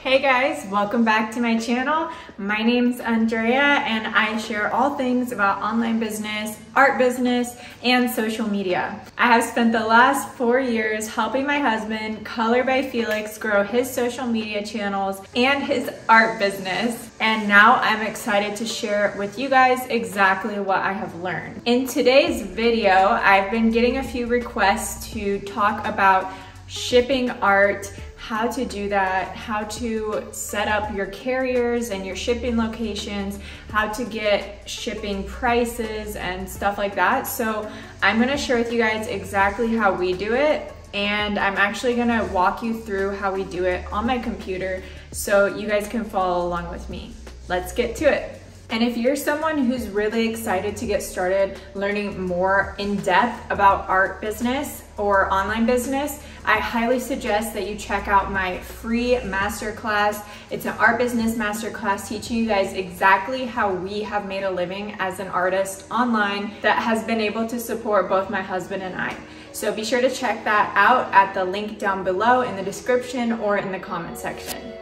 Hey guys, welcome back to my channel. My name's Andrea and I share all things about online business, art business, and social media. I have spent the last 4 years helping my husband, Color by Felix, grow his social media channels and his art business. And now I'm excited to share with you guys exactly what I have learned. In today's video, I've been getting a few requests to talk about shipping art, how to do that, how to set up your carriers and your shipping locations, how to get shipping prices and stuff like that. So I'm gonna share with you guys exactly how we do it, and I'm actually gonna walk you through how we do it on my computer so you guys can follow along with me. Let's get to it. And if you're someone who's really excited to get started learning more in depth about art business or online business, I highly suggest that you check out my free masterclass. It's an art business masterclass teaching you guys exactly how we have made a living as an artist online that has been able to support both my husband and I. So be sure to check that out at the link down below in the description or in the comment section.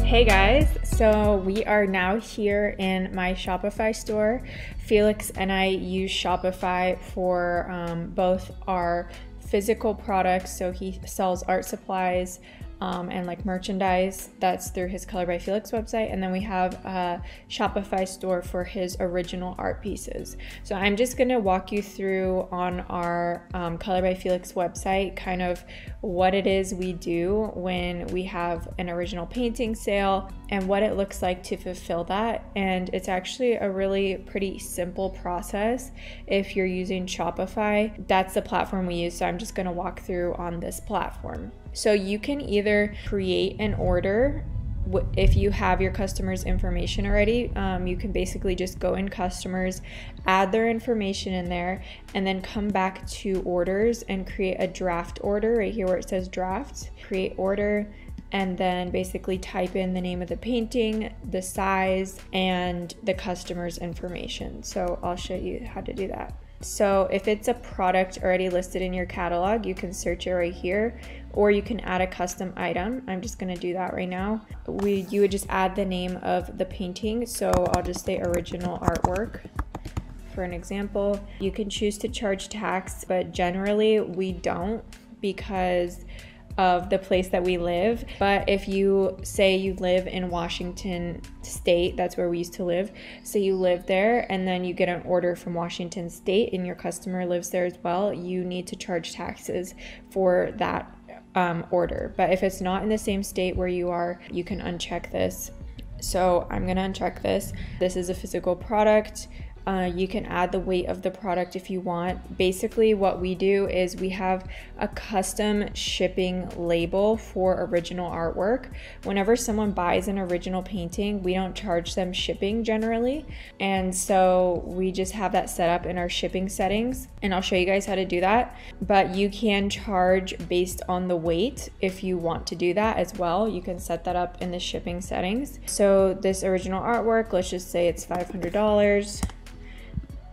Hey guys, so we are now here in my Shopify store. Felix and I use Shopify for both our physical products, so he sells art supplies and like merchandise. That's through his Color by Felix website, and then we have a Shopify store for his original art pieces. So I'm just gonna walk you through on our Color by Felix website kind of what it is we do when we have an original painting sale and what it looks like to fulfill that. And it's actually a really pretty simple process if you're using Shopify. That's the platform we use, so I'm just gonna walk through on this platform. So you can either create an order if you have your customers' information already. You can basically just go in customers, add their information in there, and then come back to orders and create a draft order right here where it says draft, create order, and then basically type in the name of the painting, the size, and the customer's information. So I'll show you how to do that. So if it's a product already listed in your catalog, you can search it right here, or you can add a custom item. I'm just gonna do that right now. You would just add the name of the painting. So I'll just say original artwork for an example. You can choose to charge tax, but generally we don't because of the place that we live. But if you say you live in Washington State, that's where we used to live, so you live there and then you get an order from Washington State and your customer lives there as well, you need to charge taxes for that order. But if it's not in the same state where you are, you can uncheck this. So I'm gonna uncheck this. This is a physical product. You can add the weight of the product if you want. Basically what we do is we have a custom shipping label for original artwork. Whenever someone buys an original painting, we don't charge them shipping generally. And so we just have that set up in our shipping settings. And I'll show you guys how to do that. But you can charge based on the weight if you want to do that as well. You can set that up in the shipping settings. So this original artwork, let's just say it's $500.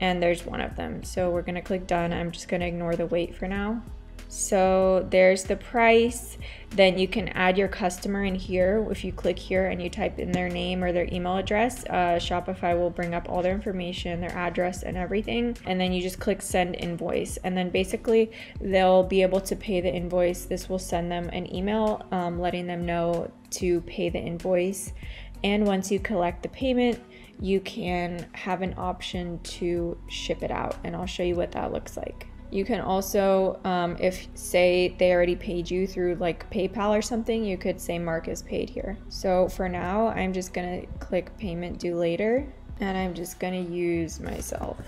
And there's one of them. So we're gonna click done. I'm just gonna ignore the weight for now. So there's the price. Then you can add your customer in here. If you click here and you type in their name or their email address, Shopify will bring up all their information, their address and everything. And then you just click send invoice. And then basically they'll be able to pay the invoice. This will send them an email letting them know to pay the invoice. And once you collect the payment, you can have an option to ship it out, and I'll show you what that looks like. You can also, if say they already paid you through like PayPal or something, you could say mark as paid here. So for now, I'm just gonna click payment due later, and I'm just gonna use myself.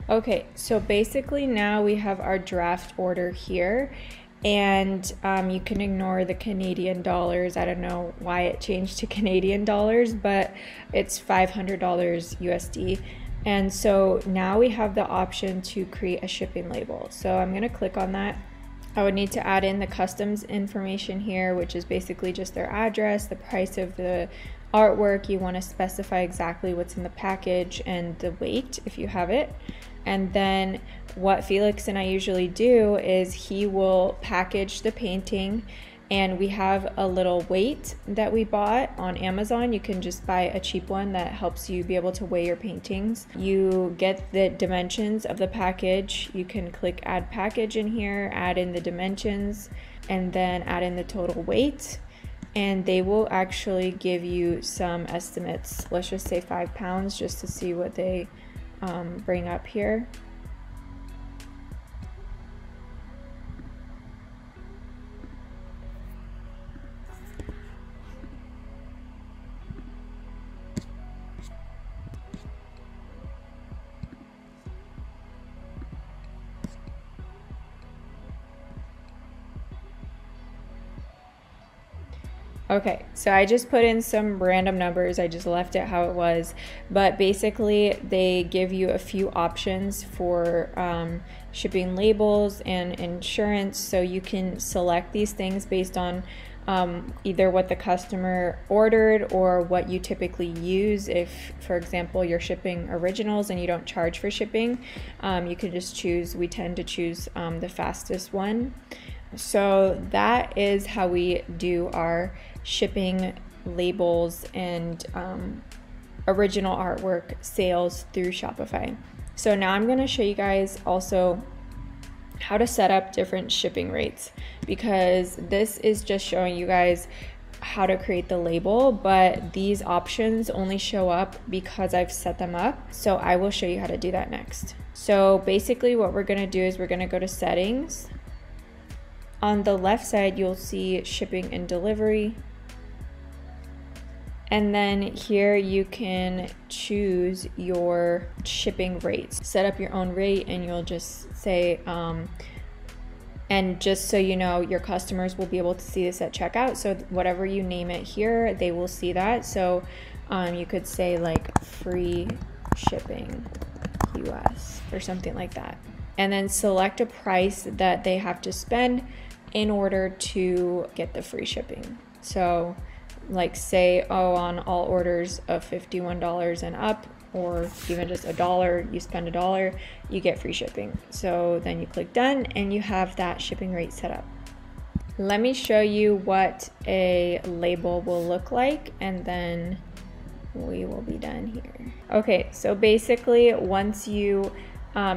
Okay, so basically now we have our draft order here, and you can ignore the Canadian dollars. I don't know why it changed to Canadian dollars, but it's $500 USD. And so now we have the option to create a shipping label. So I'm gonna click on that. I would need to add in the customs information here, which is basically just their address, the price of the artwork. You want to specify exactly what's in the package and the weight if you have it. And then what Felix and I usually do is he will package the painting, and we have a little weight that we bought on Amazon. You can just buy a cheap one that helps you be able to weigh your paintings. You get the dimensions of the package. You can click add package in here, add in the dimensions, and then add in the total weight. And they will actually give you some estimates. Let's just say 5 pounds just to see what they bring up here. Okay, so I just put in some random numbers. I just left it how it was, but basically they give you a few options for shipping labels and insurance. So you can select these things based on either what the customer ordered or what you typically use. If, for example, you're shipping originals and you don't charge for shipping, you can just choose, we tend to choose the fastest one. So that is how we do our shipping labels and original artwork sales through Shopify. So now I'm going to show you guys also how to set up different shipping rates, because this is just showing you guys how to create the label, but these options only show up because I've set them up. So I will show you how to do that next. So basically what we're going to do is we're going to go to settings. On the left side, you'll see shipping and delivery. And then here you can choose your shipping rates. Set up your own rate, and you'll just say, and just so you know, your customers will be able to see this at checkout. So whatever you name it here, they will see that. So you could say like free shipping US or something like that. And then select a price that they have to spend in order to get the free shipping. So like say, on all orders of $51 and up, or even just $1, you spend $1, you get free shipping. So then you click done and you have that shipping rate set up. Let me show you what a label will look like, and then we will be done here. Okay, so basically once you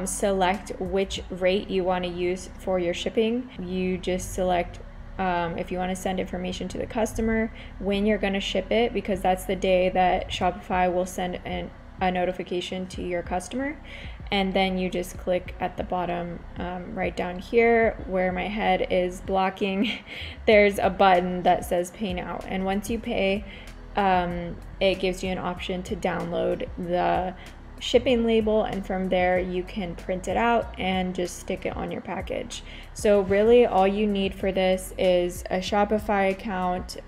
select which rate you want to use for your shipping, you just select if you want to send information to the customer, when you're going to ship it, because that's the day that Shopify will send a notification to your customer. And then you just click at the bottom right down here where my head is blocking. There's a button that says pay now, and once you pay, it gives you an option to download the shipping label, and from there you can print it out and just stick it on your package. So really all you need for this is a Shopify account,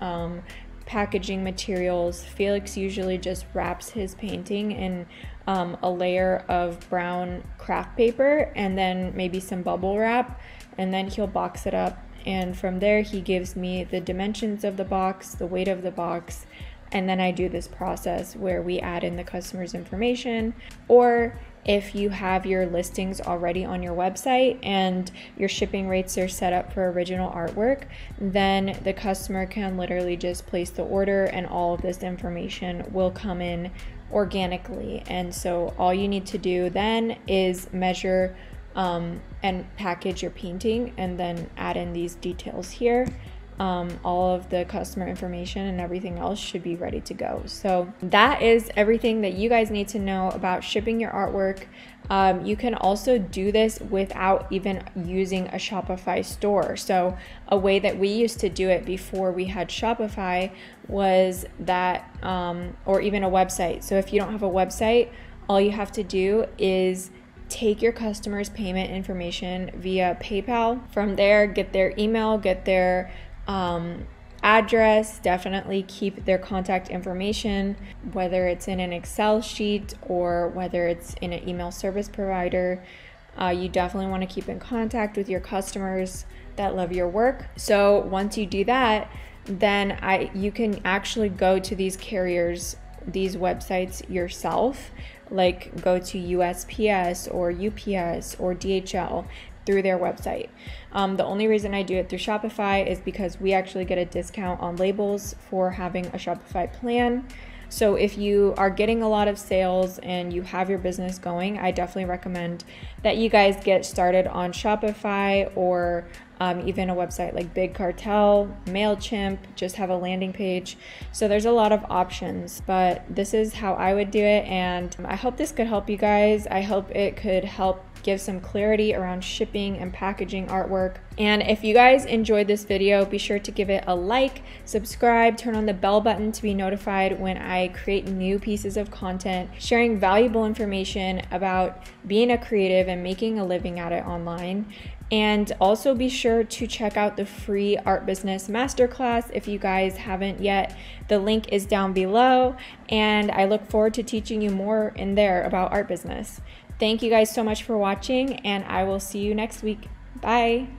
packaging materials. Felix usually just wraps his painting in a layer of brown craft paper and then maybe some bubble wrap, and then he'll box it up, and from there he gives me the dimensions of the box, the weight of the box, and then I do this process where we add in the customer's information. Or if you have your listings already on your website and your shipping rates are set up for original artwork, then the customer can literally just place the order and all of this information will come in organically. And so all you need to do then is measure and package your painting, and then add in these details here. All of the customer information and everything else should be ready to go. So that is everything that you guys need to know about shipping your artwork. You can also do this without even using a Shopify store. So a way that we used to do it before we had Shopify was that, or even a website. So if you don't have a website, all you have to do is take your customers' payment information via PayPal. From there, get their email, get their address, definitely keep their contact information, whether it's in an Excel sheet or whether it's in an email service provider. You definitely want to keep in contact with your customers that love your work. So once you do that, then you can actually go to these carriers, these websites yourself, like go to USPS or UPS or DHL through their website. The only reason I do it through Shopify is because we actually get a discount on labels for having a Shopify plan. So if you are getting a lot of sales and you have your business going, I definitely recommend that you guys get started on Shopify or even a website like Big Cartel, MailChimp, just have a landing page. So there's a lot of options, but this is how I would do it. And I hope this could help you guys. I hope it could help give some clarity around shipping and packaging artwork. And if you guys enjoyed this video, be sure to give it a like, subscribe, turn on the bell button to be notified when I create new pieces of content, sharing valuable information about being a creative and making a living at it online. And also be sure to check out the free art business masterclass if you guys haven't yet. The link is down below, and I look forward to teaching you more in there about art business. Thank you guys so much for watching, and I will see you next week. Bye.